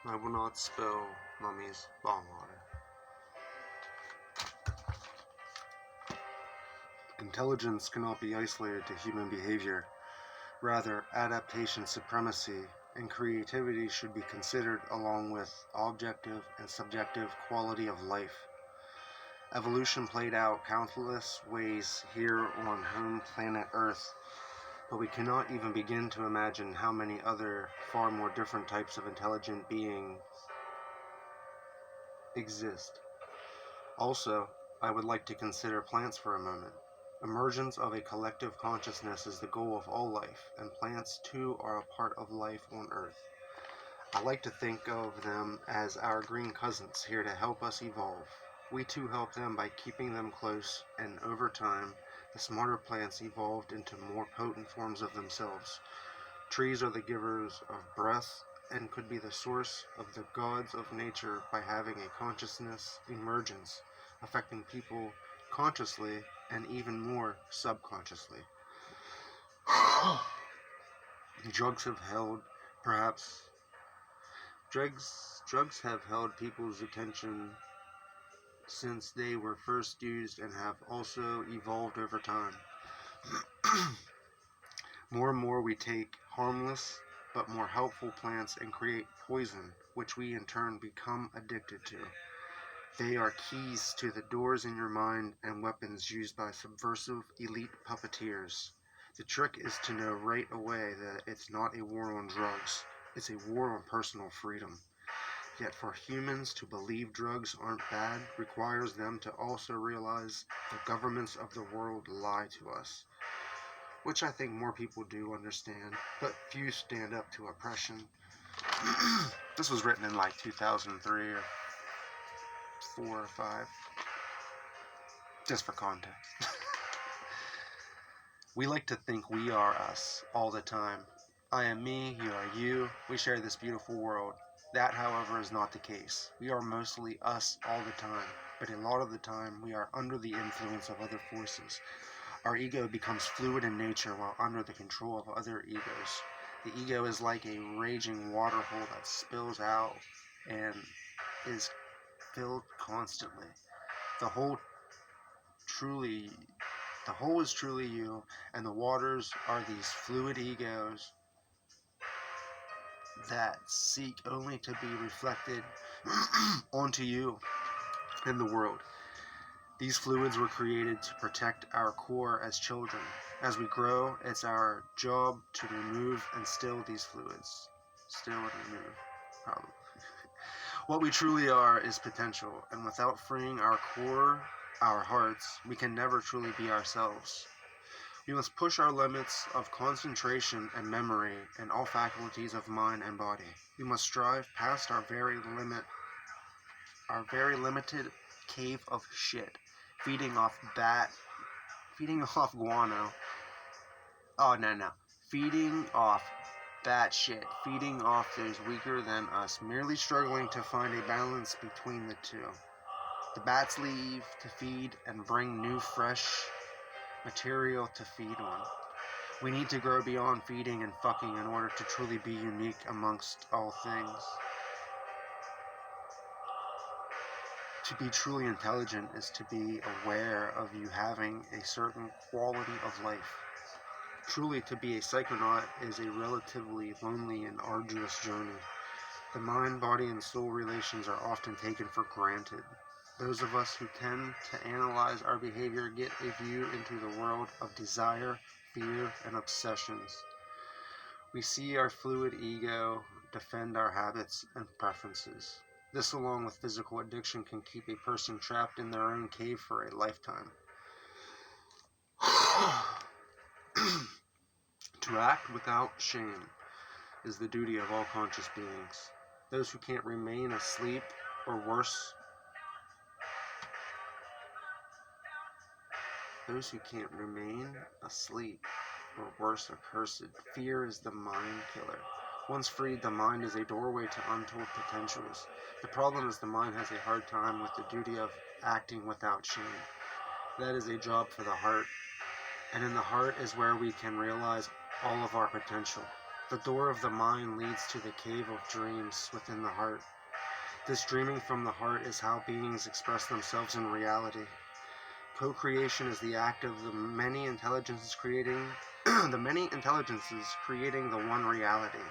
I will not spill Mummy's bomb water. Intelligence cannot be isolated to human behavior. Rather, adaptation supremacy and creativity should be considered along with objective and subjective quality of life. Evolution played out countless ways here on home planet Earth, but we cannot even begin to imagine how many other, far more different types of intelligent beings exist. Also, I would like to consider plants for a moment. Emergence of a collective consciousness is the goal of all life, and plants too are a part of life on Earth. I like to think of them as our green cousins here to help us evolve. We too help them by keeping them close, and over time, the smarter plants evolved into more potent forms of themselves. Trees are the givers of breath and could be the source of the gods of nature by having a consciousness emergence, affecting people consciously and even more subconsciously. Drugs have held, perhaps, drugs have held people's attention since they were first used and have also evolved over time. More and more we take harmless but more helpful plants and create poison, which we in turn become addicted to. They are keys to the doors in your mind and weapons used by subversive elite puppeteers. The trick is to know right away that it's not a war on drugs, it's a war on personal freedom. Yet for humans to believe drugs aren't bad requires them to also realize the governments of the world lie to us, which I think more people do understand, but few stand up to oppression. This was written in like 2003 or 4 or 5, just for context. We like to think we are us all the time. I am me, you are you, we share this beautiful world. That, however, is not the case. We are mostly us all the time, but a lot of the time we are under the influence of other forces. Our ego becomes fluid in nature while under the control of other egos. The ego is like a raging water hole that spills out and is filled constantly. The whole truly The whole is truly you, and the waters are these fluid egos that seek only to be reflected onto you and the world. These fluids were created to protect our core as children. As we grow, it's our job to remove and still these fluids. Still and remove, probably. What we truly are is potential, and without freeing our core, our hearts, we can never truly be ourselves. We must push our limits of concentration and memory in all faculties of mind and body. We must strive past our very limited cave of shit, feeding off guano. Oh, no. Feeding off bat shit, feeding off those weaker than us, merely struggling to find a balance between the two. The bats leave to feed and bring new, fresh material to feed on. We need to grow beyond feeding and fucking in order to truly be unique amongst all things. To be truly intelligent is to be aware of you having a certain quality of life. Truly, to be a psychonaut is a relatively lonely and arduous journey. The mind, body, and soul relations are often taken for granted. Those of us who tend to analyze our behavior get a view into the world of desire, fear, and obsessions. We see our fluid ego defend our habits and preferences. This, along with physical addiction, can keep a person trapped in their own cave for a lifetime. To act without shame is the duty of all conscious beings. Those who can't remain asleep, or worse, accursed. Fear is the mind killer. Once freed, the mind is a doorway to untold potentials. The problem is the mind has a hard time with the duty of acting without shame. That is a job for the heart, and in the heart is where we can realize all of our potential. The door of the mind leads to the cave of dreams within the heart. This dreaming from the heart is how beings express themselves in reality. Co-creation is the act of the many intelligences creating the one reality.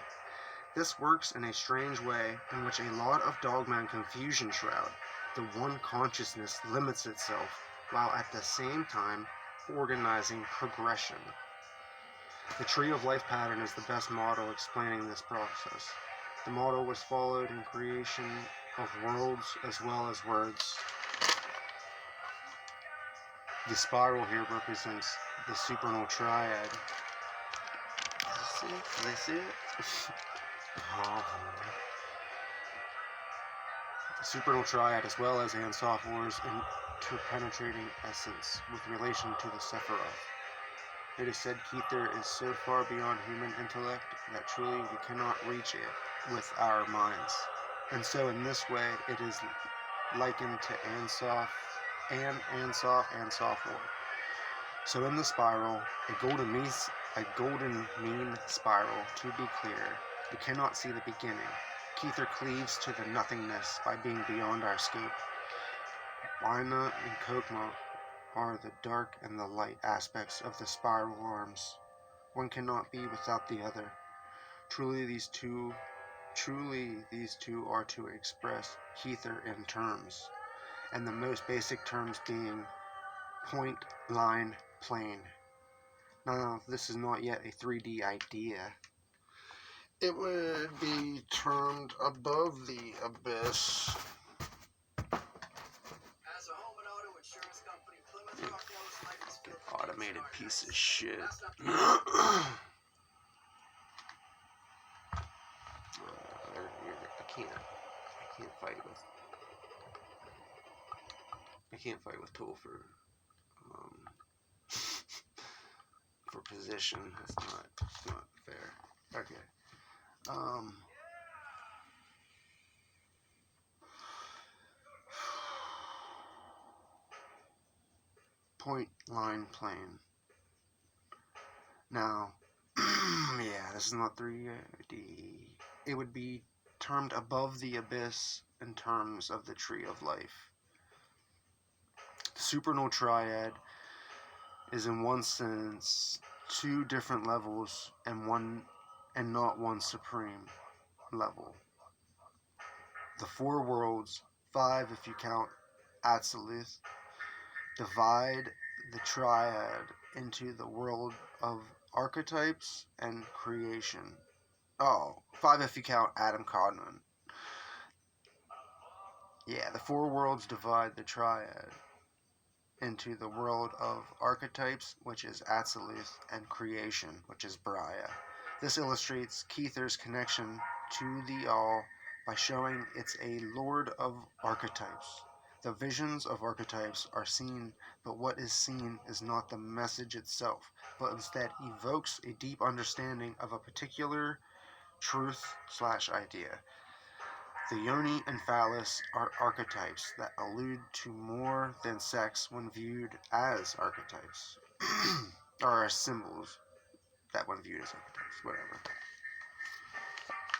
This works in a strange way in which a lot of dogma and confusion shroud. The one consciousness limits itself, while at the same time organizing progression. The tree of life pattern is the best model explaining this process. The model was followed in creation of worlds as well as words. The spiral here represents the supernal triad. Do they see it? The supernal triad as well as Ansoph War's interpenetrating essence with relation to the Sephiroth. It is said Kether is so far beyond human intellect that truly we cannot reach it with our minds. And so in this way it is likened to Ansoph War. So in the spiral, a golden mean spiral, to be clear, we cannot see the beginning. Kether cleaves to the nothingness by being beyond our scope. Lina and Kokma are the dark and the light aspects of the spiral arms. One cannot be without the other. Truly these two are to express Kether in terms, and the most basic terms being point, line, plane. Now, this is not yet a 3D idea. It would be termed above the abyss. Automated piece of shit. I can't fight with Tool for position. That's not fair. Okay. Point, line, plane. Now, yeah, this is not 3D. It would be termed above the abyss in terms of the tree of life. The supernal triad is in one sense two different levels and not one supreme level. The four worlds, 5 if you count Absoluth, divide the triad into the world of archetypes and creation. 5 if you count Adam Codman. Yeah, the four worlds divide the triad into the world of archetypes, which is Absoluth, and creation, which is Braya. This illustrates Kether's connection to the All by showing it's a lord of archetypes. The visions of archetypes are seen, but what is seen is not the message itself, but instead evokes a deep understanding of a particular truth/idea. The yoni and phallus are archetypes that allude to more than sex when viewed as archetypes, or as symbols that when viewed as archetypes, whatever.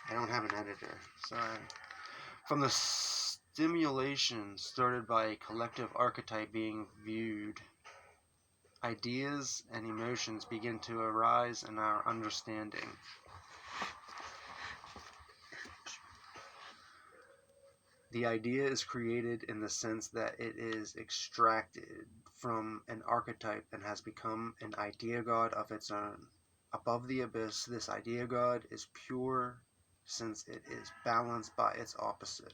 I don't have an editor, sorry. From the stimulation started by a collective archetype being viewed, ideas and emotions begin to arise in our understanding. The idea is created in the sense that it is extracted from an archetype and has become an idea god of its own. Above the abyss, this idea god is pure since it is balanced by its opposite.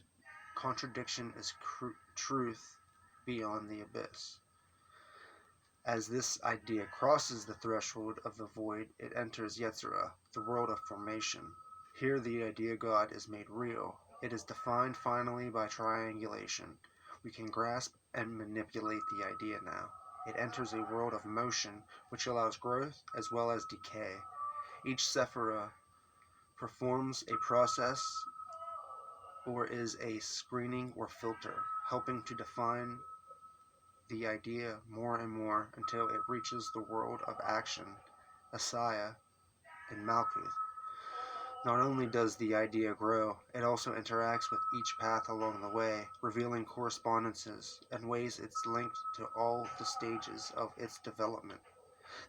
Contradiction is truth beyond the abyss. As this idea crosses the threshold of the void, it enters Yetzirah, the world of formation. Here the idea god is made real. It is defined finally by triangulation. We can grasp and manipulate the idea now. It enters a world of motion, which allows growth as well as decay. Each Sephirah performs a process or is a screening or filter, helping to define the idea more and more until it reaches the world of action, Asaya, and Malkuth. Not only does the idea grow, it also interacts with each path along the way, revealing correspondences and ways it's linked to all the stages of its development.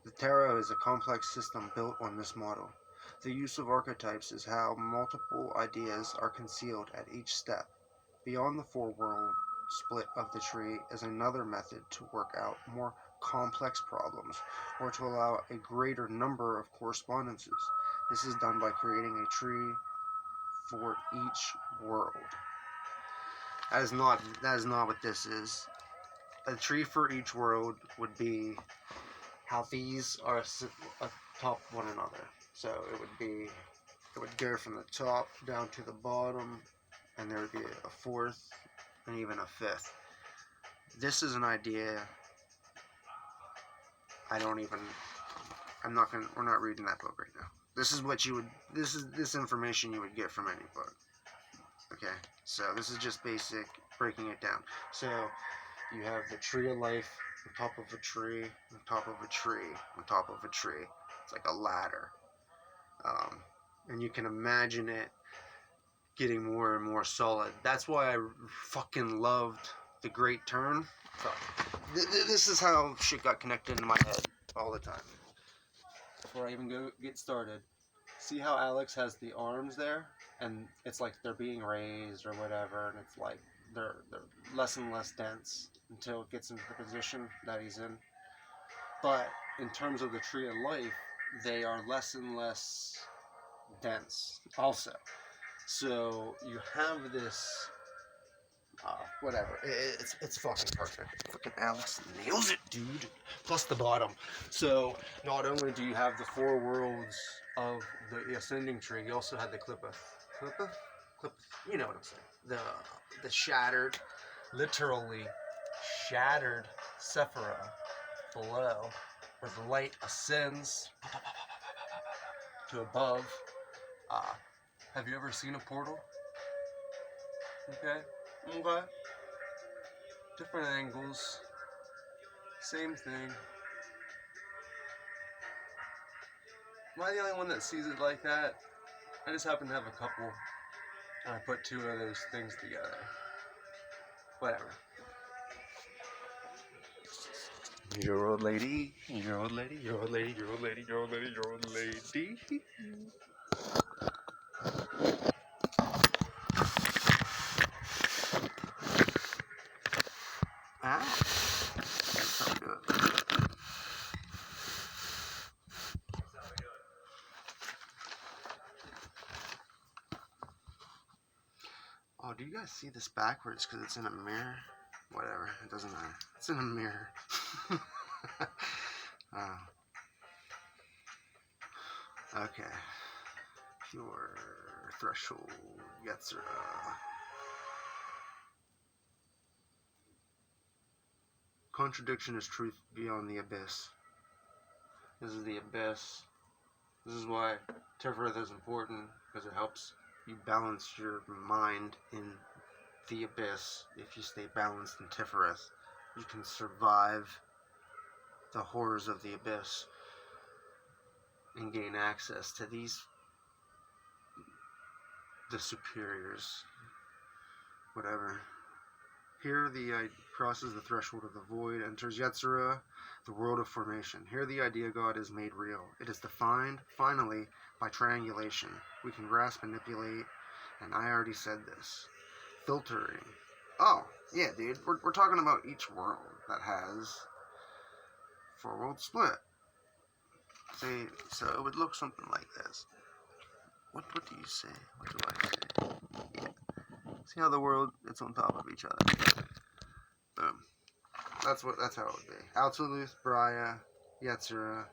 The tarot is a complex system built on this model. The use of archetypes is how multiple ideas are concealed at each step. Beyond the four-world split of the tree is another method to work out more complex problems or to allow a greater number of correspondences. This is done by creating a tree for each world. That is not what this is. A tree for each world would be how these are atop one another. So it would go from the top down to the bottom, and there would be a fourth and even a fifth. This is an idea. We're not reading that book right now. This information you would get from any book. Okay, so this is just basic breaking it down. So you have the tree of life on top of a tree, on top of a tree, on top of a tree. It's like a ladder. And you can imagine it getting more and more solid. That's why I fucking loved The Great Turn. So, this is how shit got connected in my head all the time. Before I even get started, see how Alex has the arms there, and it's like they're being raised or whatever, and it's like they're less and less dense until it gets into the position that he's in. But in terms of the tree of life, they are less and less dense also. So you have this whatever. It's fucking perfect. Fucking Alex nails it, dude. Plus the bottom. So not only do you have the four worlds of the ascending tree, you also had the clipper. You know what I'm saying. The shattered, literally shattered Sephira below, where the light ascends to above. Have you ever seen a portal? Okay. Different angles. Same thing. Am I the only one that sees it like that? I just happen to have a couple, and I put two of those things together. Whatever. Your old lady, your old lady, your old lady, your old lady, your old lady, your old lady. Ah, that's so good. Oh, do you guys see this backwards because it's in a mirror? Whatever, it doesn't matter. It's in a mirror. Okay. Pure threshold Yetzira. Contradiction is truth beyond the abyss. This is the abyss. This is why Tifereth is important, because it helps you balance your mind in the abyss. If you stay balanced in Tifereth, you can survive the horrors of the abyss and gain access to the superiors. Whatever. Here the crosses the threshold of the void, enters Yetzirah, the world of formation. Here the idea God is made real. It is defined, finally, by triangulation. We can grasp, manipulate, and I already said this. Filtering. Oh, yeah, dude. We're talking about each world that has four-world split. See, so it would look something like this. What do you say? What do I say? Yeah. See how the world, it's on top of each other. Boom. That's how it would be. Absoluth, Briah, Yetzirah.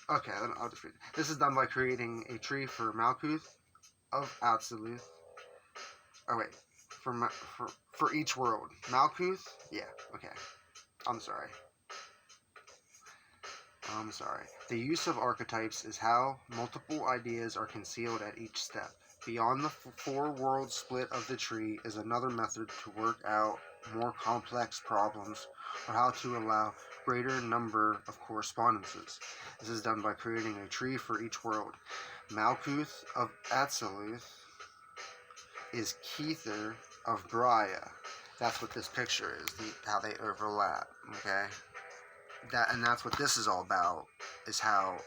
Okay, I'll just read it. This is done by creating a tree for Malkuth of Absoluth. Oh wait, for each world. Malkuth? Yeah, okay. I'm sorry. The use of archetypes is how multiple ideas are concealed at each step. Beyond the four-world split of the tree is another method to work out more complex problems, or how to allow greater number of correspondences. This is done by creating a tree for each world. Malkuth of Atziluth is Kether of Braya. That's what this picture is, how they overlap, okay? That's what this is all about, is how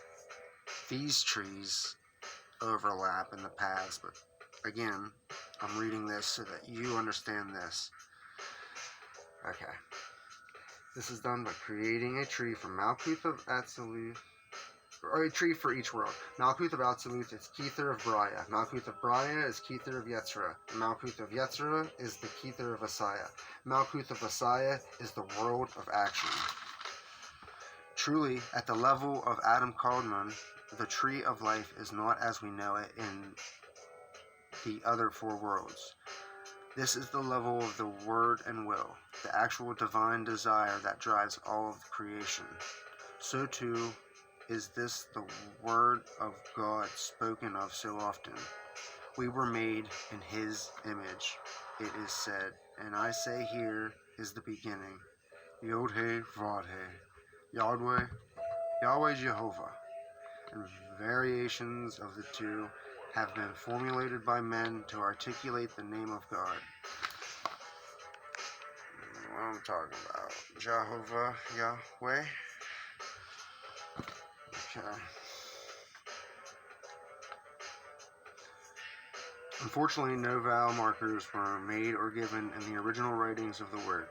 these trees overlap in the paths. But again, I'm reading this so that you understand this. Okay. This is done by creating a tree from Malkuth of Atziluth, or a tree for each world. Malkuth of Atziluth is Kether of Braya. Malkuth of Braya is Kether of Yetzirah. Malkuth of Yetzirah is the Kether of Asaya. Malkuth of Asaya is the world of action. Truly, at the level of Adam Kaldman, the tree of life is not as we know it in the other four worlds. This is the level of the word and will, the actual divine desire that drives all of creation. So too is this the word of God spoken of so often. We were made in His image, it is said, and I say here is the beginning. Yod-He, Vod-He, Yahweh Jehovah, and variations of the two have been formulated by men to articulate the name of God. What I'm talking about? Jehovah, Yahweh. Okay. Unfortunately, no vowel markers were made or given in the original writings of the word.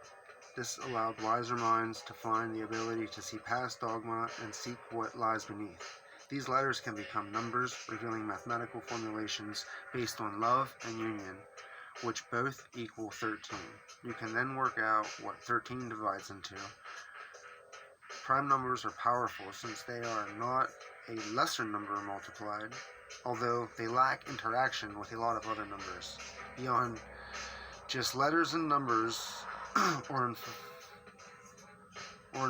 This allowed wiser minds to find the ability to see past dogma and seek what lies beneath. These letters can become numbers, revealing mathematical formulations based on love and union, which both equal 13. You can then work out what 13 divides into. Prime numbers are powerful since they are not a lesser number multiplied, although they lack interaction with a lot of other numbers. Beyond just letters and numbers, or in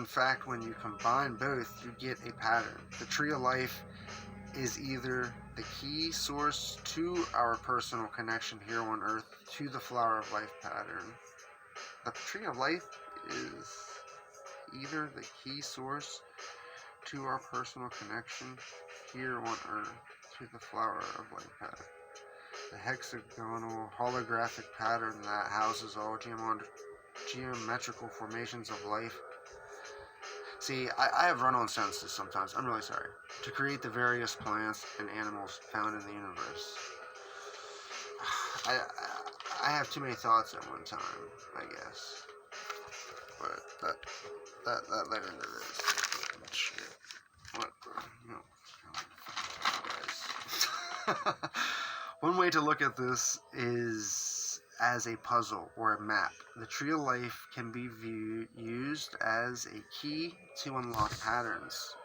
fact, when you combine both, you get a pattern. The tree of life is either the key source to our personal connection here on earth to the flower of life pattern. The tree of life is either the key source to our personal connection here on earth to the flower of life pattern. The hexagonal holographic pattern that houses all geometrical formations of life. See, I have run-on sentences sometimes, I'm really sorry, to create the various plants and animals found in the universe. I have too many thoughts at one time, I guess. But that led into this. Shit. What? No. Guys. One way to look at this is as a puzzle or a map. The tree of life can be used as a key to unlock patterns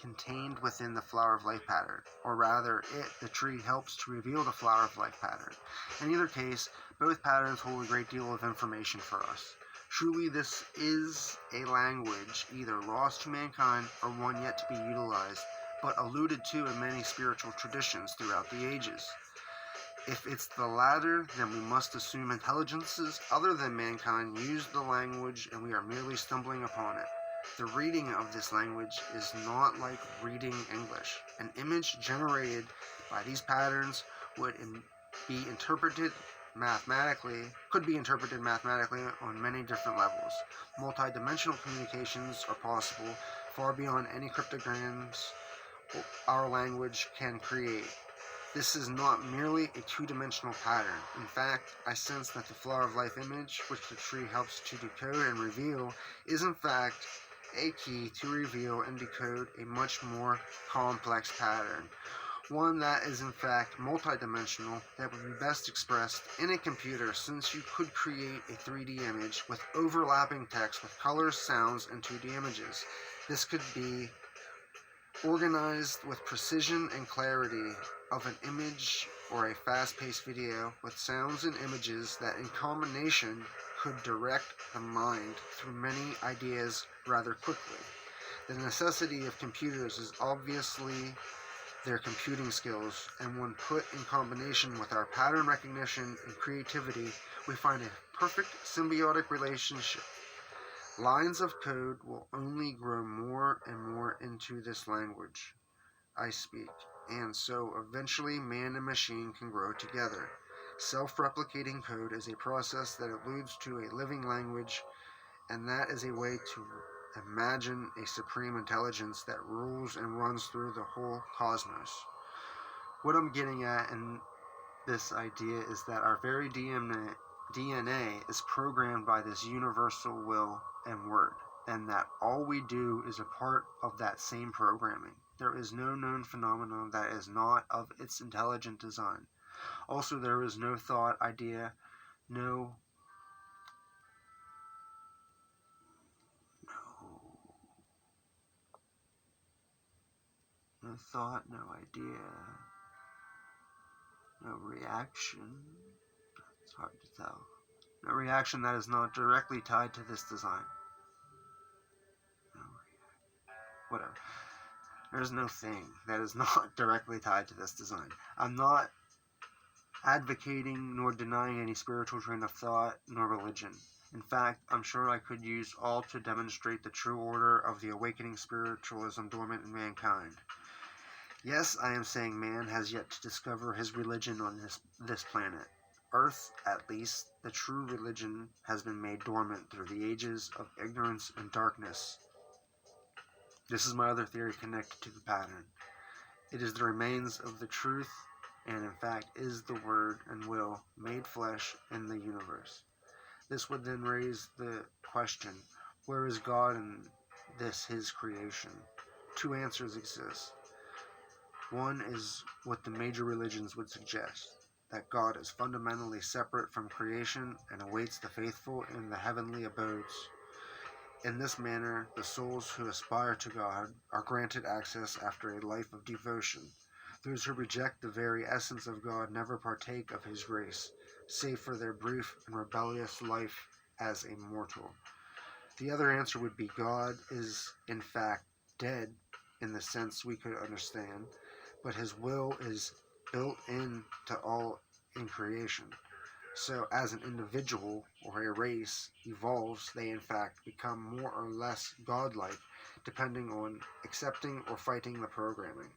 contained within the flower of life pattern, or rather, the tree, helps to reveal the flower of life pattern. In either case, both patterns hold a great deal of information for us. Truly, this is a language either lost to mankind or one yet to be utilized, but alluded to in many spiritual traditions throughout the ages. If it's the latter, then we must assume intelligences other than mankind use the language and we are merely stumbling upon it. The reading of this language is not like reading English. An image generated by these patterns could be interpreted mathematically on many different levels. Multi-dimensional communications are possible, far beyond any cryptograms our language can create. This is not merely a two-dimensional pattern. In fact, I sense that the flower of life image, which the tree helps to decode and reveal, is in fact a key to reveal and decode a much more complex pattern. One that is in fact multidimensional, that would be best expressed in a computer, since you could create a 3D image with overlapping text with colors, sounds, and 2D images. This could be organized with precision and clarity of an image or a fast-paced video with sounds and images that in combination could direct the mind through many ideas rather quickly. The necessity of computers is obviously their computing skills, and when put in combination with our pattern recognition and creativity, we find a perfect symbiotic relationship. Lines of code will only grow more and more into this language I speak, and so eventually man and machine can grow together. Self-replicating code is a process that alludes to a living language, and that is a way to imagine a supreme intelligence that rules and runs through the whole cosmos. What I'm getting at in this idea is that our very DNA is programmed by this universal will and word, and that all we do is a part of that same programming. There is no known phenomenon that is not of its intelligent design. Also, there is no thought, idea, no, no thought, no idea, no reaction. It's hard to tell. No reaction that is not directly tied to this design. No, whatever. There's no thing that is not directly tied to this design. I'm not advocating nor denying any spiritual train of thought nor religion. In fact, I'm sure I could use all to demonstrate the true order of the awakening spiritualism dormant in mankind. Yes, I am saying man has yet to discover his religion on this planet. Earth, at least, the true religion has been made dormant through the ages of ignorance and darkness. This is my other theory connected to the pattern. It is the remains of the truth, and in fact is the word and will made flesh in the universe. This would then raise the question, where is God in this his creation? Two answers exist. One is what the major religions would suggest, that God is fundamentally separate from creation and awaits the faithful in the heavenly abodes. In this manner, the souls who aspire to God are granted access after a life of devotion. Those who reject the very essence of God never partake of his grace, save for their brief and rebellious life as a mortal. The other answer would be God is, in fact, dead in the sense we could understand, but his will is built into all in creation. So, as an individual or a race evolves, they in fact become more or less godlike, depending on accepting or fighting the programming.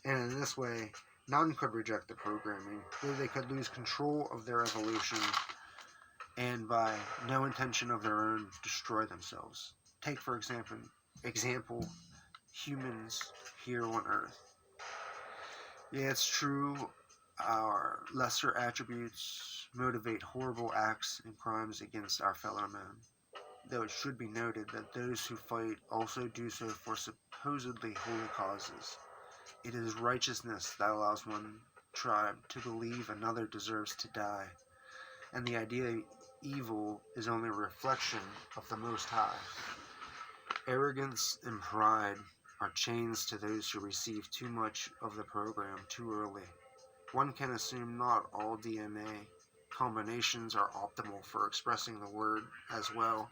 And in this way, none could reject the programming, though they could lose control of their evolution and by no intention of their own destroy themselves. Take, for example, humans here on Earth. Yeah, it's true, our lesser attributes motivate horrible acts and crimes against our fellow men. Though it should be noted that those who fight also do so for supposedly holy causes. It is righteousness that allows one tribe to believe another deserves to die, and the idea evil is only a reflection of the Most High. Arrogance and pride are chains to those who receive too much of the program too early. One can assume not all DNA combinations are optimal for expressing the word as well.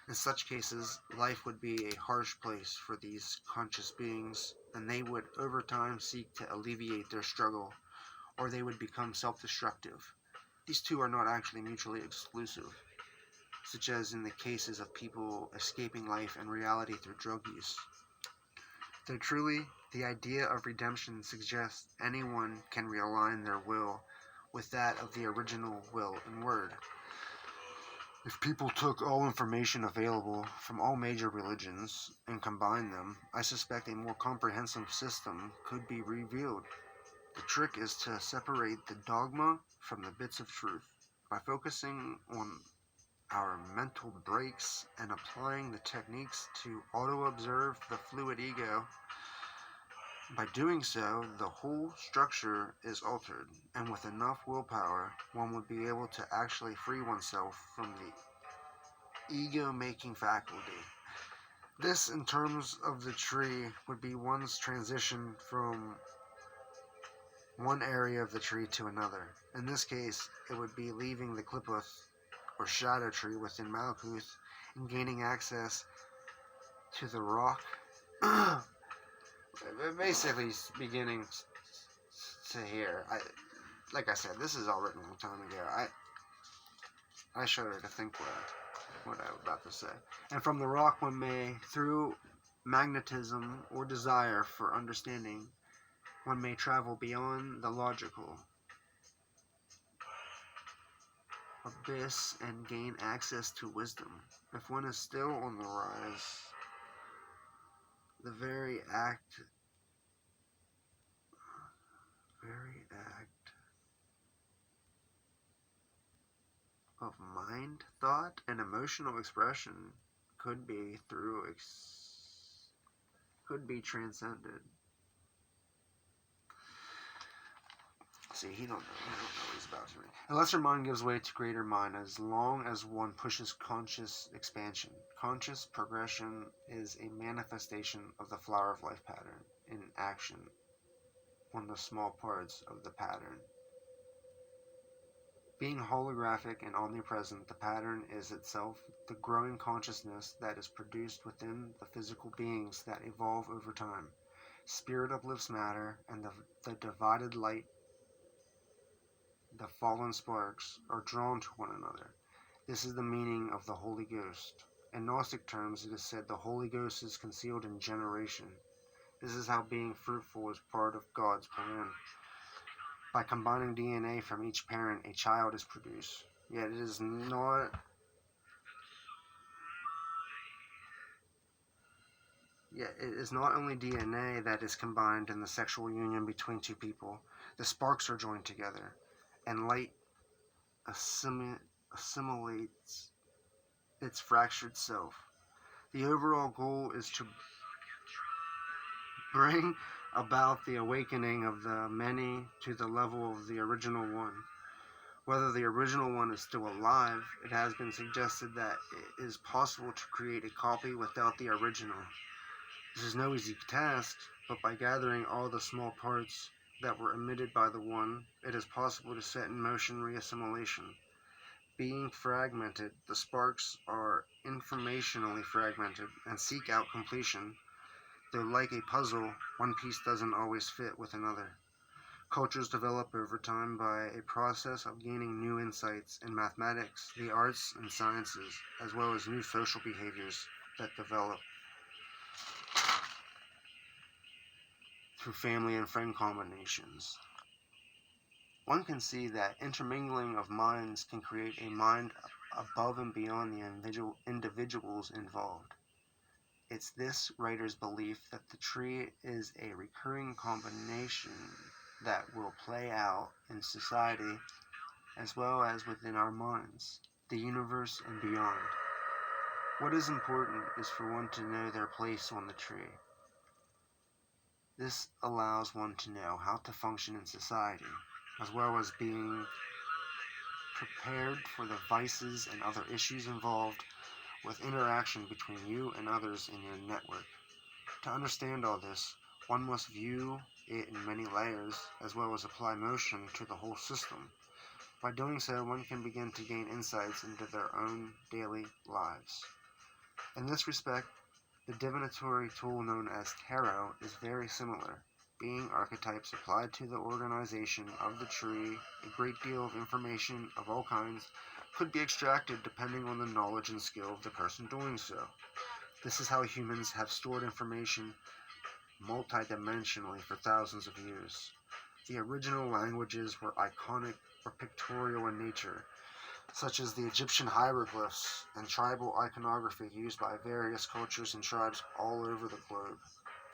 In such cases, life would be a harsh place for these conscious beings, and they would over time seek to alleviate their struggle, or they would become self-destructive. These two are not actually mutually exclusive, such as in the cases of people escaping life and reality through drug use. Though truly, the idea of redemption suggests anyone can realign their will with that of the original will and word. If people took all information available from all major religions and combined them, I suspect a more comprehensive system could be revealed. The trick is to separate the dogma from the bits of truth. By focusing on our mental breaks and applying the techniques to auto-observe the fluid ego, by doing so, the whole structure is altered, and with enough willpower, one would be able to actually free oneself from the ego-making faculty. This, in terms of the tree, would be one's transition from one area of the tree to another. In this case, it would be leaving the Qliphoth, or shadow tree within Malkuth, and gaining access to the rock. Basically, beginning to here. Like I said, this is all written a long time ago. I shudder to think what what I was about to say. And from the rock one may, through magnetism or desire for understanding, one may travel beyond the logical abyss and gain access to wisdom. If one is still on the rise, the very act of mind, thought, and emotional expression could be could be transcended. See, he don't know what he's about to read. A lesser mind gives way to greater mind as long as one pushes conscious expansion. Conscious progression is a manifestation of the flower of life pattern in action on the small parts of the pattern. Being holographic and omnipresent, the pattern is itself the growing consciousness that is produced within the physical beings that evolve over time. Spirit uplifts matter, and the divided light, the fallen sparks, are drawn to one another. This is the meaning of the Holy Ghost. In Gnostic terms, it is said the Holy Ghost is concealed in generation. This is how being fruitful is part of God's plan. By combining DNA from each parent, a child is produced. Yet it is not only DNA that is combined in the sexual union between two people. The sparks are joined together, and light assimilates its fractured self. The overall goal is to bring about the awakening of the many to the level of the original one. Whether the original one is still alive, it has been suggested that it is possible to create a copy without the original. This is no easy task, but by gathering all the small parts that were emitted by the one, it is possible to set in motion reassimilation. Being fragmented, the sparks are informationally fragmented and seek out completion. Though like a puzzle, one piece doesn't always fit with another. Cultures develop over time by a process of gaining new insights in mathematics, the arts, and sciences, as well as new social behaviors that develop through family and friend combinations. One can see that intermingling of minds can create a mind above and beyond the individuals involved. It's this writer's belief that the tree is a recurring combination that will play out in society as well as within our minds, the universe, and beyond. What is important is for one to know their place on the tree. This allows one to know how to function in society, as well as being prepared for the vices and other issues involved with interaction between you and others in your network. To understand all this, one must view it in many layers, as well as apply motion to the whole system. By doing so, one can begin to gain insights into their own daily lives. In this respect, the divinatory tool known as tarot is very similar. Being archetypes applied to the organization of the tree, a great deal of information of all kinds could be extracted depending on the knowledge and skill of the person doing so. This is how humans have stored information multidimensionally for thousands of years. The original languages were iconic or pictorial in nature, such as the Egyptian hieroglyphs and tribal iconography used by various cultures and tribes all over the globe.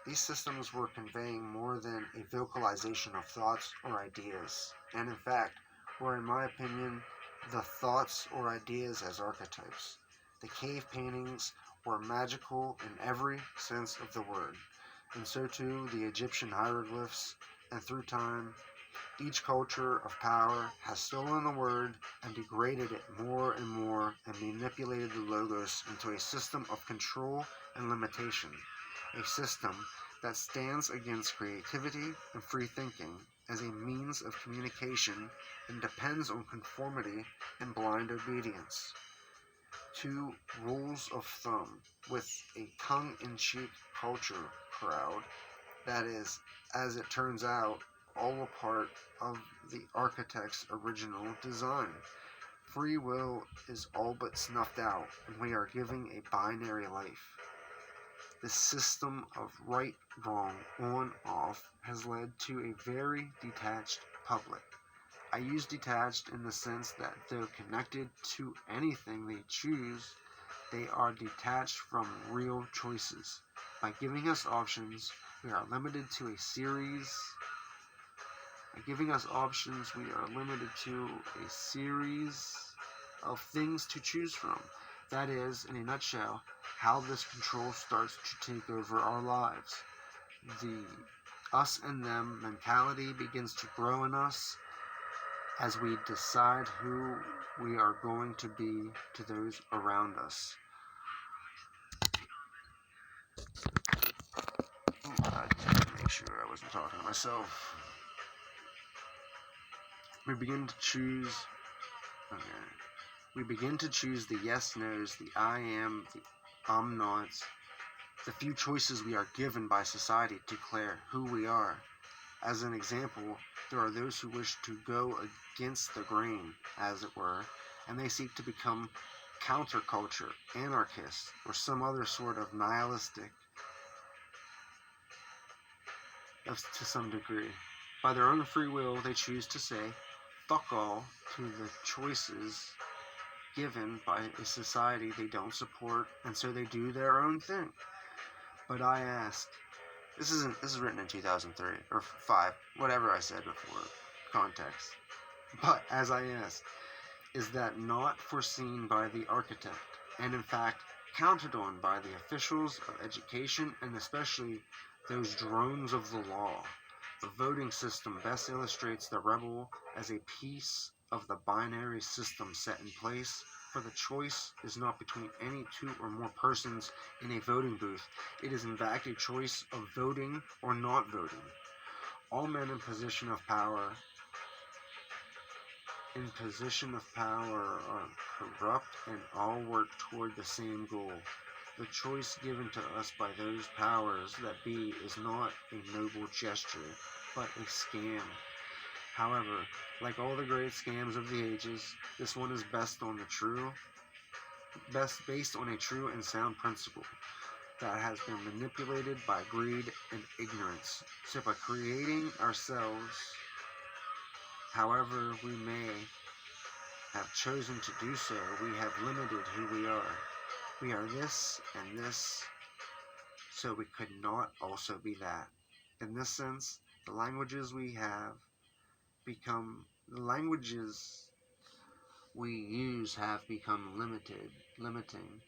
These systems were conveying more than a vocalization of thoughts or ideas, and in fact, were, in my opinion, the thoughts or ideas as archetypes. The cave paintings were magical in every sense of the word, and so too the Egyptian hieroglyphs, and through time, each culture of power has stolen the word and degraded it more and more and manipulated the logos into a system of control and limitation, a system that stands against creativity and free thinking as a means of communication and depends on conformity and blind obedience. Two rules of thumb with a tongue-in-cheek culture crowd that is, as it turns out, all a part of the architect's original design. Free will is all but snuffed out, and we are giving a binary life. The system of right, wrong, on, off has led to a very detached public. I use detached in the sense that though connected to anything they choose, they are detached from real choices. By giving us options, we are limited to a series. By giving us options, we are limited to a series of things to choose from. That is, in a nutshell, how this control starts to take over our lives. The us and them mentality begins to grow in us as we decide who we are going to be to those around us. I just had to make sure I wasn't talking to myself. We begin to choose. Okay. We begin to choose the yes no's, the I am, the I'm nots, the few choices we are given by society to declare who we are. As an example, there are those who wish to go against the grain, as it were, and they seek to become counterculture, anarchists, or some other sort of nihilistic to some degree. By their own free will, they choose to say fuck all to the choices given by a society they don't support, and so they do their own thing. But I ask, this is written in 2003 or 5, whatever I said before, context. But as I ask, is that not foreseen by the architect, and in fact counted on by the officials of education, and especially those drones of the law? The voting system best illustrates the rebel as a piece of the binary system set in place, for the choice is not between any two or more persons in a voting booth. It is in fact a choice of voting or not voting. All men in position of power are corrupt, and all work toward the same goal. The choice given to us by those powers that be is not a noble gesture, but a scam. However, like all the great scams of the ages, this one is based on a true and sound principle that has been manipulated by greed and ignorance. So by creating ourselves, however we may have chosen to do so, we have limited who we are. We are this and this, so we could not also be that. In this sense, the languages we use have become limiting,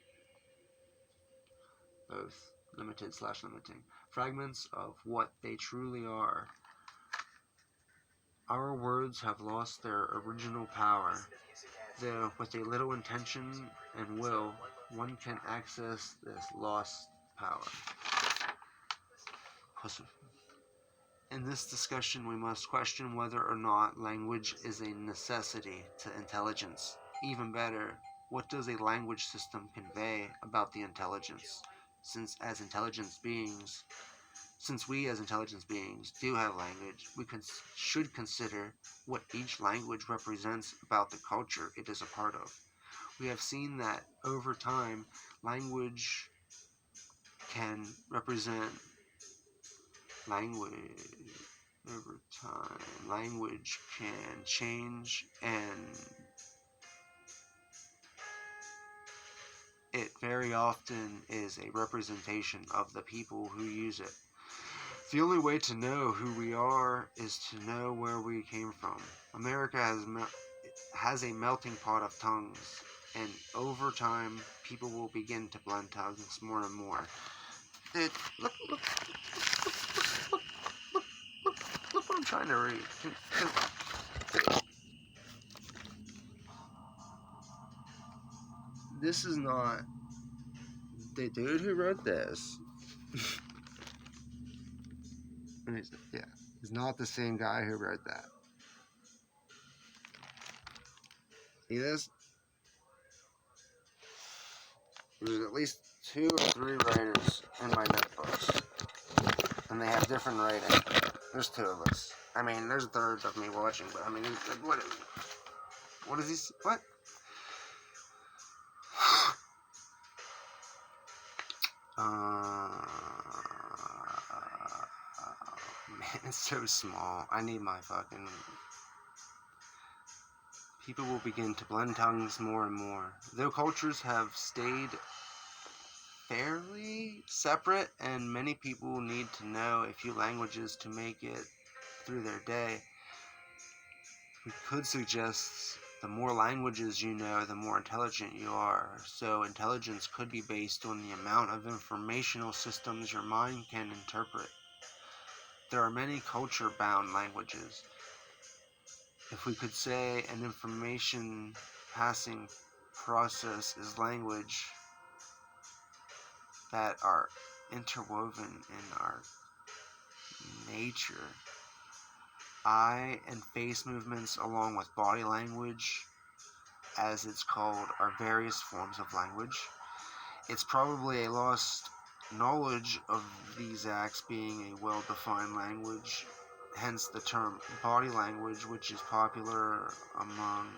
both limited/limiting, fragments of what they truly are. Our words have lost their original power, though with a little intention and will, one can access this lost power. In this discussion, we must question whether or not language is a necessity to intelligence. Even better, what does a language system convey about the intelligence? Since we as intelligence beings do have language, we should consider what each language represents about the culture it is a part of. We have seen that over time, language can represent language can change, and it very often is a representation of the people who use it. The only way to know who we are is to know where we came from. America has a melting pot of tongues, and over time, people will begin to blend tongues more and more. Dude, look what I'm trying to read. This is not the dude who wrote this. Yeah, he's not the same guy who wrote that. See this? There's at least 2 or 3 writers in my notebooks, and they have different writing. There's 2 of us. I mean, there's a third of me watching, but I mean, what is he? What? Man, it's so small. I need my fucking... People will begin to blend tongues more and more. Though cultures have stayed fairly separate, and many people need to know a few languages to make it through their day, we could suggest the more languages you know, the more intelligent you are. So intelligence could be based on the amount of informational systems your mind can interpret. There are many culture-bound languages. If we could say an information passing process is language that are interwoven in our nature, eye and face movements along with body language, as it's called, are various forms of language. It's probably a lost knowledge of these acts being a well-defined language, hence the term body language, which is popular among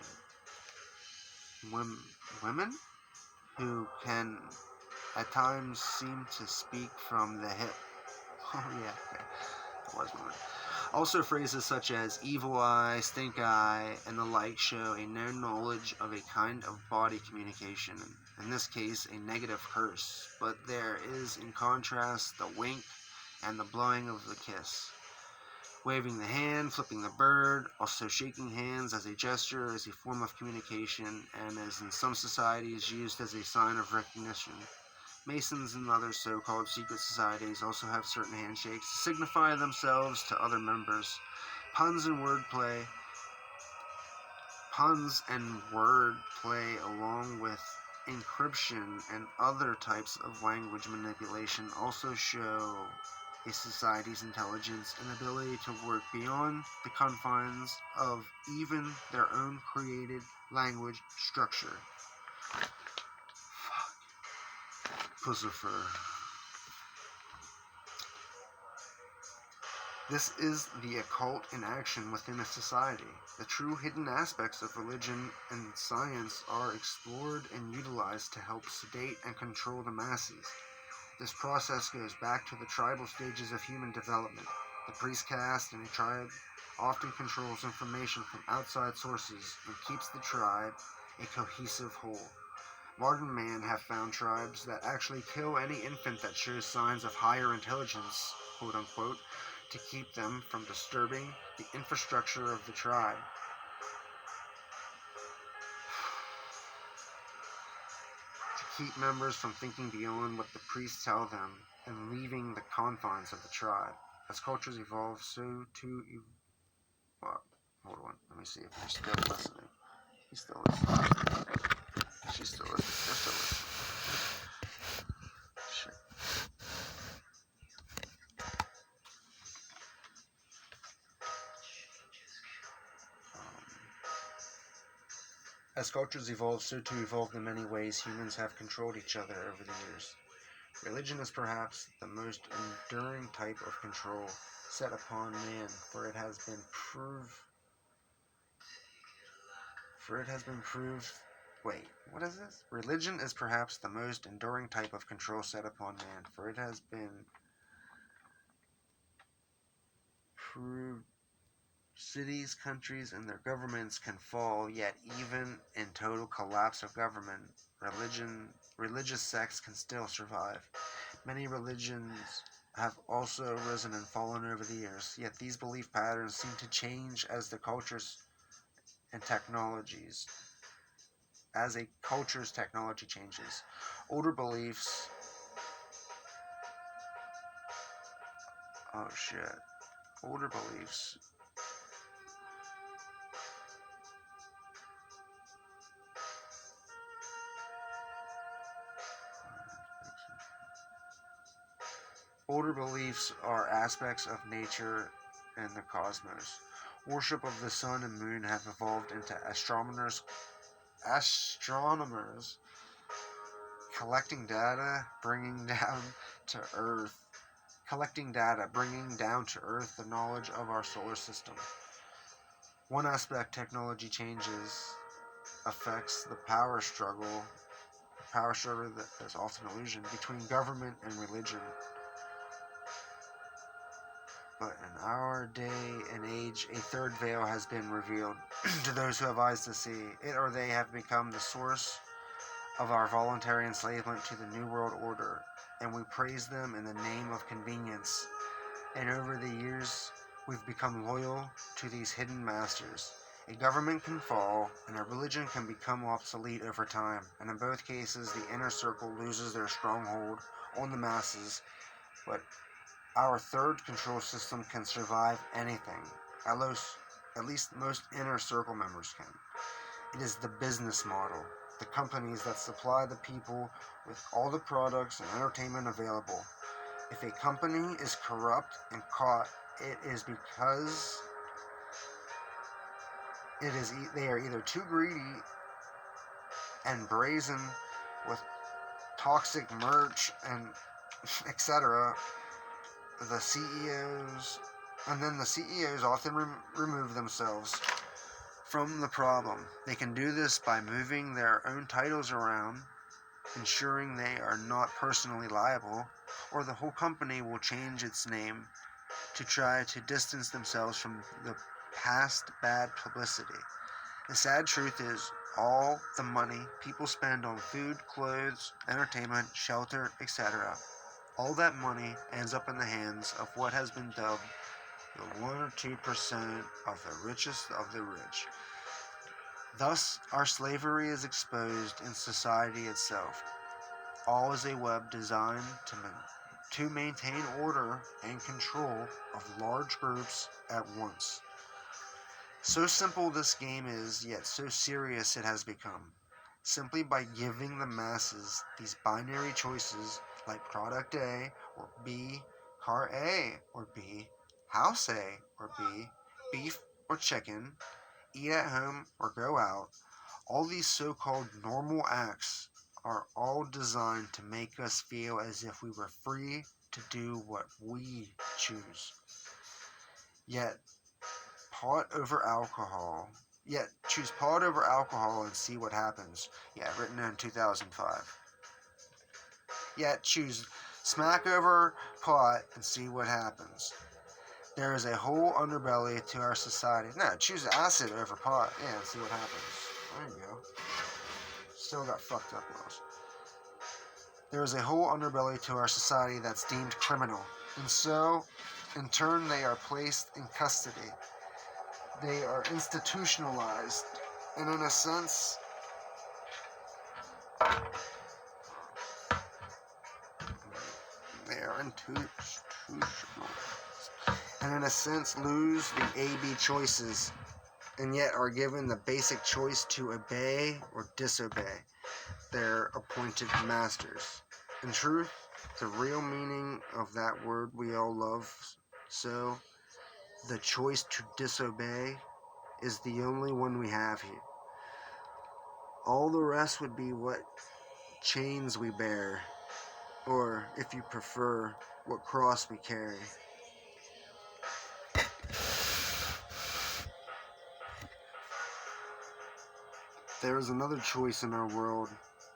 women who can at times seem to speak from the hip. Oh yeah, okay. That was women. Also, phrases such as evil eye, stink eye, and the like show a known knowledge of a kind of body communication, in this case, a negative curse. But there is, in contrast, the wink and the blowing of the kiss. Waving the hand, flipping the bird, also shaking hands as a gesture is a form of communication and is in some societies used as a sign of recognition. Masons and other so-called secret societies also have certain handshakes to signify themselves to other members. Puns and wordplay along with encryption and other types of language manipulation also show a society's intelligence and ability to work beyond the confines of even their own created language structure. Puscifer. This is the occult in action within a society. The true hidden aspects of religion and science are explored and utilized to help sedate and control the masses. This process goes back to the tribal stages of human development. The priest caste in a tribe often controls information from outside sources and keeps the tribe a cohesive whole. Modern man have found tribes that actually kill any infant that shows signs of higher intelligence, quote unquote, to keep them from disturbing the infrastructure of the tribe. To keep members from thinking beyond what the priests tell them and leaving the confines of the tribe. As cultures evolve, so too hold on, let me see if they're still listening. He's still listening. She's still listening. They're still listening. Shit. As cultures evolve, so too evolve the many ways humans have controlled each other over the years. Religion is perhaps the most enduring type of control set upon man, for it has been proved. Wait, what is this? Religion is perhaps the most enduring type of control set upon man, for it has been proved. Cities, countries, and their governments can fall, yet even in total collapse of government, religious sects can still survive. Many religions have also risen and fallen over the years, yet these belief patterns seem to change as the cultures and technologies, as a culture's technology changes. Older beliefs, oh shit, older beliefs Older beliefs are aspects of nature and the cosmos. Worship of the sun and moon have evolved into astronomers collecting data, bringing down to Earth the knowledge of our solar system. One aspect technology changes affects the power struggle power struggle that is often illusion between government and religion. But in our day and age, a third veil has been revealed to those who have eyes to see. It or they have become the source of our voluntary enslavement to the New World Order, and we praise them in the name of convenience. And over the years, we've become loyal to these hidden masters. A government can fall, and a religion can become obsolete over time, and in both cases, the inner circle loses their stronghold on the masses, but our third control system can survive anything. At least most inner circle members can. It is the business model, the companies that supply the people with all the products and entertainment available. If a company is corrupt and caught, it is because they are either too greedy and brazen with toxic merch and etc. The CEOs, and then the CEOs often remove themselves from the problem. They can do this by moving their own titles around, ensuring they are not personally liable, or the whole company will change its name to try to distance themselves from the past bad publicity. The sad truth is, all the money people spend on food, clothes, entertainment, shelter, etc., all that money ends up in the hands of what has been dubbed the 1 or 2% of the richest of the rich. Thus, our slavery is exposed in society itself. All is a web designed to maintain order and control of large groups at once. So simple this game is, yet so serious it has become. Simply by giving the masses these binary choices like product A or B, car A or B, house A or B, beef or chicken, eat at home or go out, all these so-called normal acts are all designed to make us feel as if we were free to do what we choose. Yet choose pot over alcohol and see what happens. Yeah, written in 2005. Yet choose smack over pot and see what happens. There is a whole underbelly to our society. No, choose acid over pot. Yeah, and see what happens. There you go. Still got fucked up laws. There is a whole underbelly to our society that's deemed criminal. And so, in turn, they are placed in custody. They are institutionalized. And in a sense, they are institutional. And in a sense, lose the A-B choices, and yet are given the basic choice to obey or disobey their appointed masters. In truth, the real meaning of that word we all love, so the choice to disobey is the only one we have here. All the rest would be what chains we bear, or, if you prefer, what cross we carry. There is another choice in our world,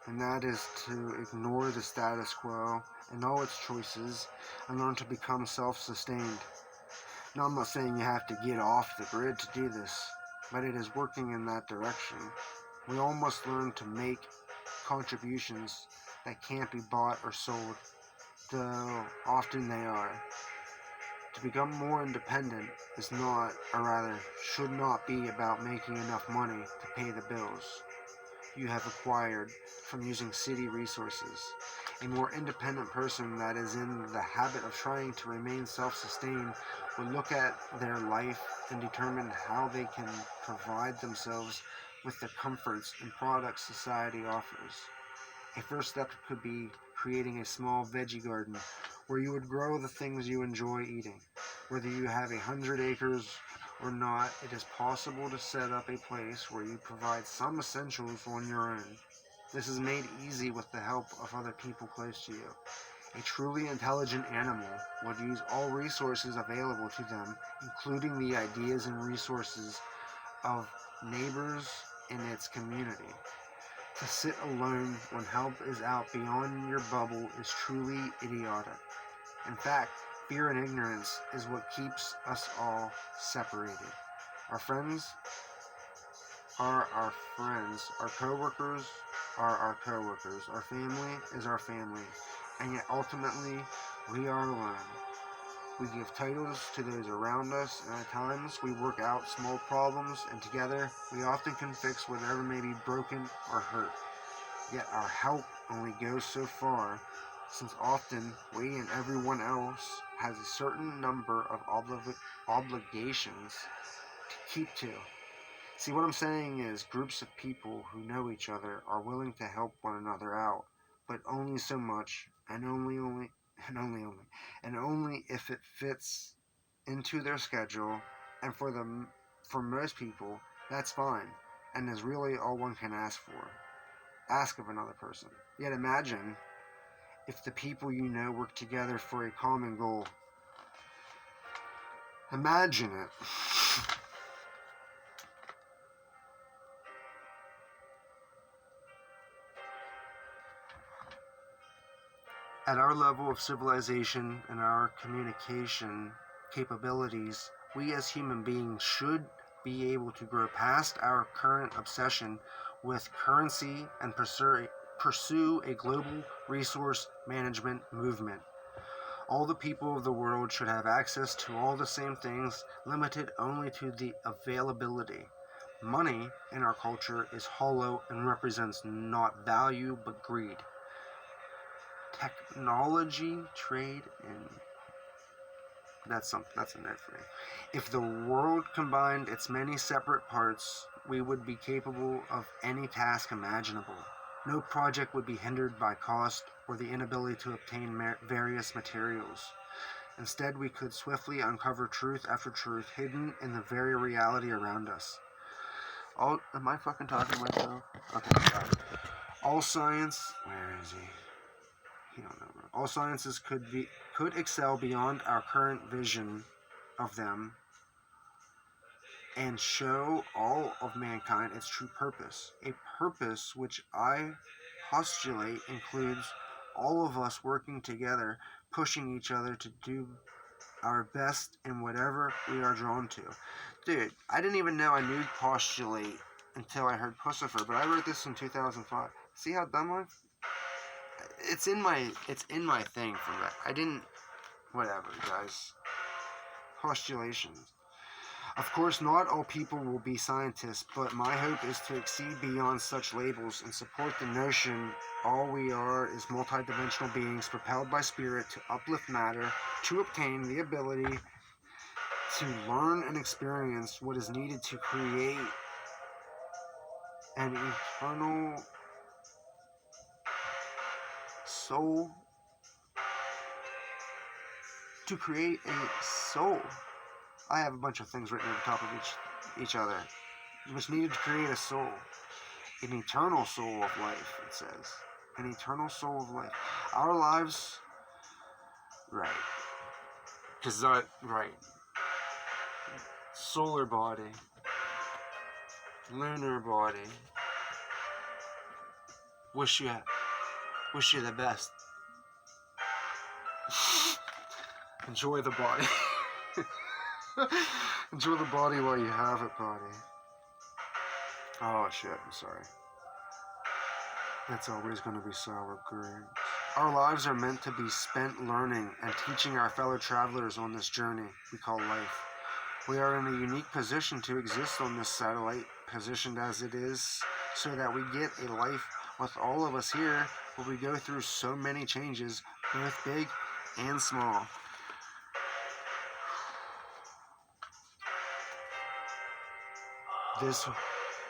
and that is to ignore the status quo and all its choices and learn to become self-sustained. Now, I'm not saying you have to get off the grid to do this, but it is working in that direction. We all must learn to make contributions that can't be bought or sold, though often they are. To become more independent is not, or rather, should not be about making enough money to pay the bills you have acquired from using city resources. A more independent person that is in the habit of trying to remain self-sustained will look at their life and determine how they can provide themselves with the comforts and products society offers. A first step could be creating a small veggie garden where you would grow the things you enjoy eating. Whether you have 100 acres or not, it is possible to set up a place where you provide some essentials on your own. This is made easy with the help of other people close to you. A truly intelligent animal would use all resources available to them, including the ideas and resources of neighbors in its community. To sit alone when help is out beyond your bubble is truly idiotic. In fact, fear and ignorance is what keeps us all separated. Our friends are our friends, our coworkers are our coworkers, our family is our family, and yet ultimately we are alone. We give titles to those around us, and at times we work out small problems, and together we often can fix whatever may be broken or hurt. Yet our help only goes so far, since often we and everyone else has a certain number of obligations to keep to. See, what I'm saying is groups of people who know each other are willing to help one another out, but only so much, and only if it fits into their schedule, and for most people, that's fine, and is really all one can ask of another person. Yet imagine if the people you know work together for a common goal. Imagine it. At our level of civilization and our communication capabilities, we as human beings should be able to grow past our current obsession with currency and pursue a global resource management movement. All the people of the world should have access to all the same things, limited only to the availability. Money in our culture is hollow and represents not value but greed. Technology, trade, and that's a note for me. If the world combined its many separate parts, we would be capable of any task imaginable. No project would be hindered by cost or the inability to obtain various materials. Instead, we could swiftly uncover truth after truth hidden in the very reality around us. Am I fucking talking to myself? Okay, got it. All science, where is he? All sciences could excel beyond our current vision of them and show all of mankind its true purpose. A purpose which I postulate includes all of us working together, pushing each other to do our best in whatever we are drawn to. Dude, I didn't even know I knew postulate until I heard Puscifer, but I wrote this in 2005. See how dumb I am? It's in my thing from that. I didn't. Whatever, guys. Postulations. Of course, not all people will be scientists, but my hope is to exceed beyond such labels and support the notion all we are is multidimensional beings propelled by spirit to uplift matter, to obtain the ability to learn and experience what is needed to create an eternal soul. To create a soul. I have a bunch of things written at the top of each other. Which needed to create a soul. An eternal soul of life, it says. An eternal soul of life. Our lives... Right. Right. Solar body. Lunar body. Wish you the best. Enjoy the body. Enjoy the body while you have it, body. Oh shit, I'm sorry. That's always going to be sour grapes. Our lives are meant to be spent learning and teaching our fellow travelers on this journey we call life. We are in a unique position to exist on this satellite, positioned as it is, so that we get a life with all of us here, where we go through so many changes, both big and small. This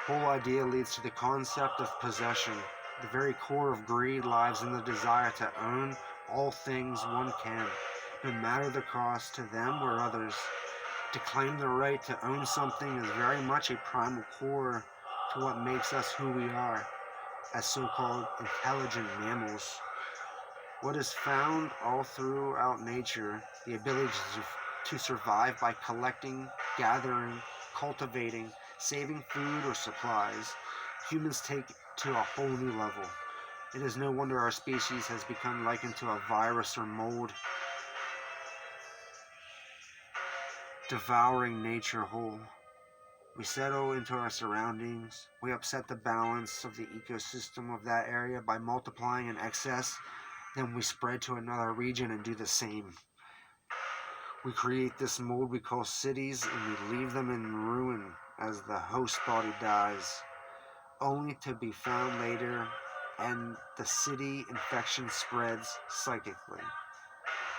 whole idea leads to the concept of possession. The very core of greed lies in the desire to own all things one can, no matter the cost to them or others. To claim the right to own something is very much a primal core to what makes us who we are, as so-called intelligent mammals. What is found all throughout nature, the ability to survive by collecting, gathering, cultivating, saving food or supplies, humans take to a whole new level. It is no wonder our species has become likened to a virus or mold, devouring nature whole. We settle into our surroundings. We upset the balance of the ecosystem of that area by multiplying in excess. Then we spread to another region and do the same. We create this mold we call cities, and we leave them in ruin as the host body dies, only to be found later, and the city infection spreads psychically.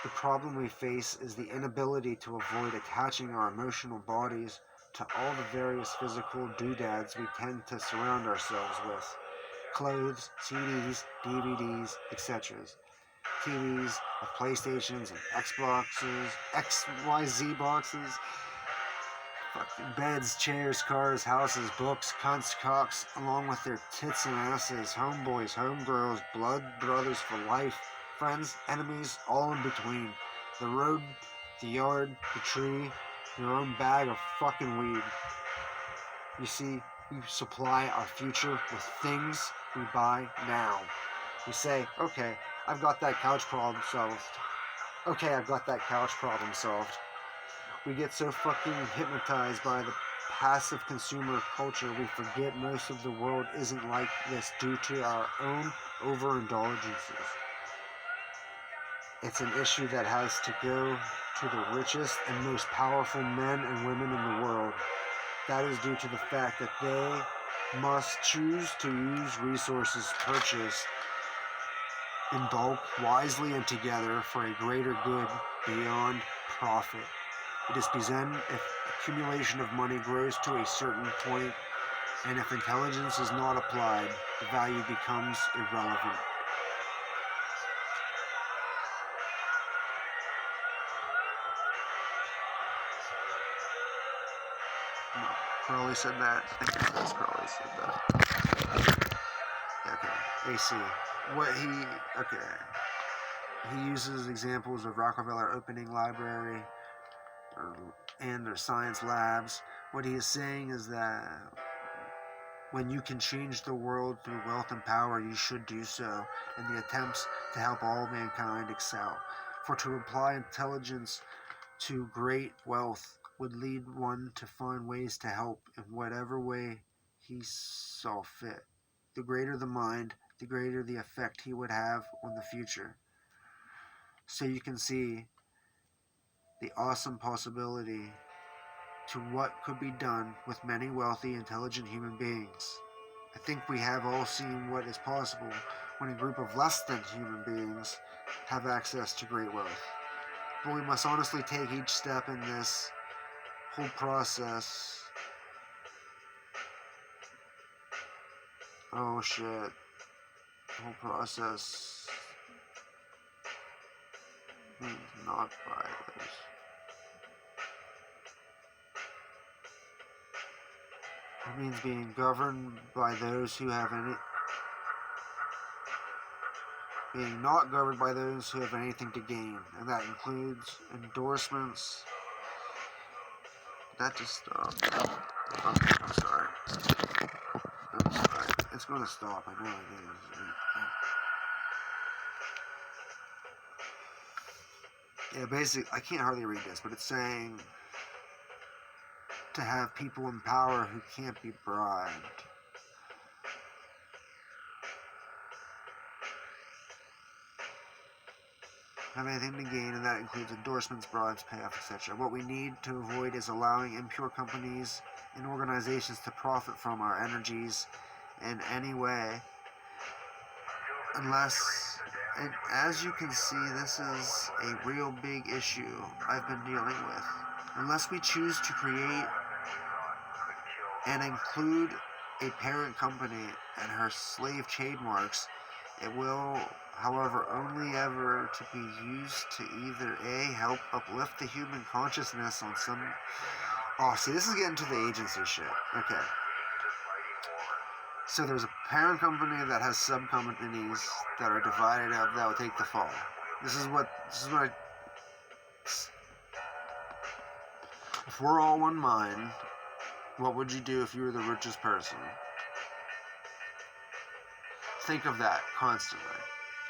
The problem we face is the inability to avoid attaching our emotional bodies to all the various physical doodads we tend to surround ourselves with. Clothes, CDs, DVDs, etc. TVs, PlayStations, and Xboxes, XYZ boxes, fucking beds, chairs, cars, houses, books, cunts, cocks, along with their tits and asses, homeboys, homegirls, blood brothers for life, friends, enemies, all in between. The road, the yard, the tree, your own bag of fucking weed. You see, we supply our future with things we buy now. We say, okay, I've got that couch problem solved. Okay, I've got that couch problem solved. We get so fucking hypnotized by the passive consumer culture, we forget most of the world isn't like this due to our own overindulgences. It's an issue that has to go to the richest and most powerful men and women in the world. That is due to the fact that they must choose to use resources purchased in bulk, wisely and together for a greater good beyond profit. It is present if accumulation of money grows to a certain point, and if intelligence is not applied, the value becomes irrelevant. Crowley said that. I think it says Crowley said that. Okay. AC. He uses examples of Rockefeller opening library and their science labs. What he is saying is that when you can change the world through wealth and power, you should do so in the attempts to help all mankind excel. For to apply intelligence to great wealth would lead one to find ways to help in whatever way he saw fit. The greater the mind, the greater the effect he would have on the future. So you can see the awesome possibility to what could be done with many wealthy, intelligent human beings. I think we have all seen what is possible when a group of less than human beings have access to great wealth. But we must honestly take each step in this whole process. Oh shit. The whole process means not by those. It means being governed by those who have any. Being not governed by those who have anything to gain, and that includes endorsements. That just stopped. Okay, I'm sorry. It's going to stop. I know it is. Yeah, basically, I can't hardly read this, but it's saying to have people in power who can't be bribed. Have anything to gain, and that includes endorsements, bribes, payoff, etc. What we need to avoid is allowing impure companies and organizations to profit from our energies in any way, unless, and as you can see, this is a real big issue I've been dealing with. Unless we choose to create and include a parent company and her slave trademarks, it will, however, only ever to be used to either A, help uplift the human consciousness on some... Oh, see, this is getting to the agency shit. Okay. So there's a parent company that has sub-companies that are divided up that will take the fall. This is what if we're all one mind, what would you do if you were the richest person? Think of that constantly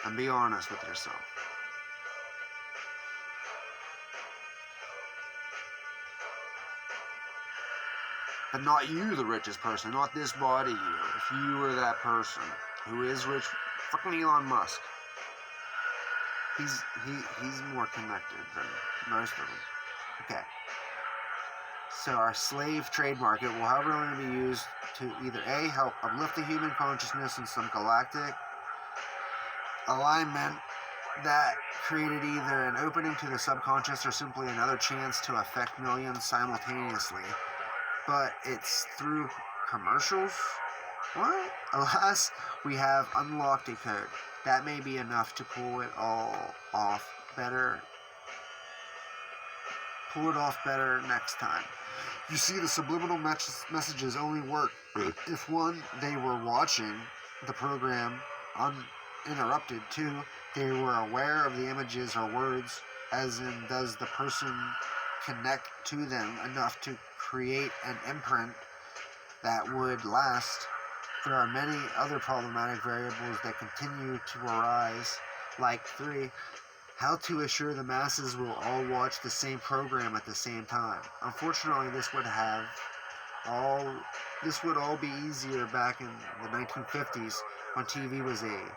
and be honest with yourself. But not you, the richest person, not this body you. If you were that person who is rich, fucking Elon Musk. He's more connected than most of them. Okay. So our slave trade market will however only be used to either A, help uplift the human consciousness in some galactic alignment that created either an opening to the subconscious or simply another chance to affect millions simultaneously. But it's through commercials? What? Alas, we have unlocked a code. That may be enough to pull it off better next time. You see, the subliminal messages only work if one, they were watching the program uninterrupted, two, they were aware of the images or words, as in does the person connect to them enough to create an imprint that would last. There are many other problematic variables that continue to arise, like 3, how to assure the masses will all watch the same program at the same time. Unfortunately, this would all be easier back in the 1950s when TV was a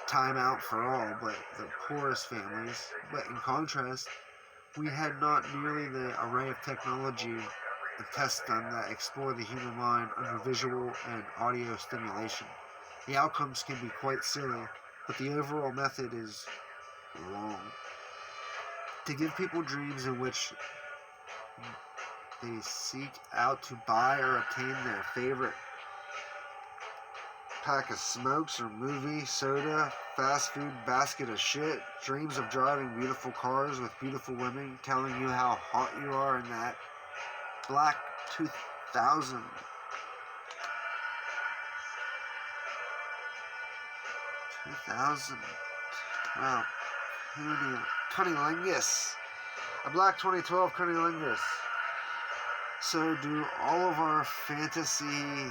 timeout for all but the poorest families. But in contrast, we had not nearly the array of technology and tests done that explore the human mind under visual and audio stimulation. The outcomes can be quite silly, but the overall method is wrong. To give people dreams in which they seek out to buy or obtain their favorite pack of smokes or movie, soda, fast food basket of shit, dreams of driving beautiful cars with beautiful women telling you how hot you are in that black 2000 wow, cunnilingus, a black 2012 cunnilingus. So do all of our fantasy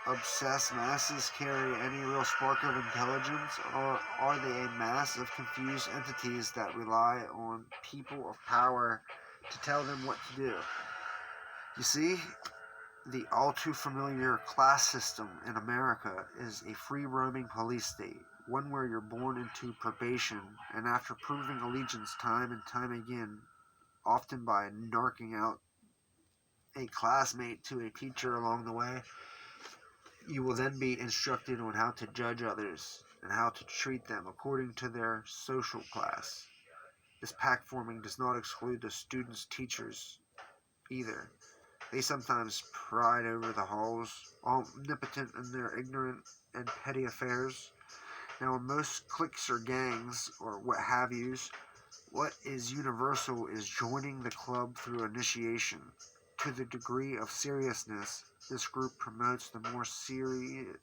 obsessed masses carry any real spark of intelligence, or are they a mass of confused entities that rely on people of power to tell them what to do? You see, the all too familiar class system in America is a free roaming police state, one where you're born into probation, and after proving allegiance time and time again, often by narking out a classmate to a teacher along the way, you will then be instructed on how to judge others and how to treat them according to their social class. This pack forming does not exclude the students' teachers either. They sometimes pride over the halls, omnipotent in their ignorant and petty affairs. Now, in most cliques or gangs, or what have yous, what is universal is joining the club through initiation. To the degree of seriousness this group promotes, the more serious.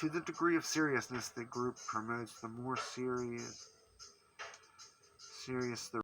To the degree of seriousness the group promotes, the more serious the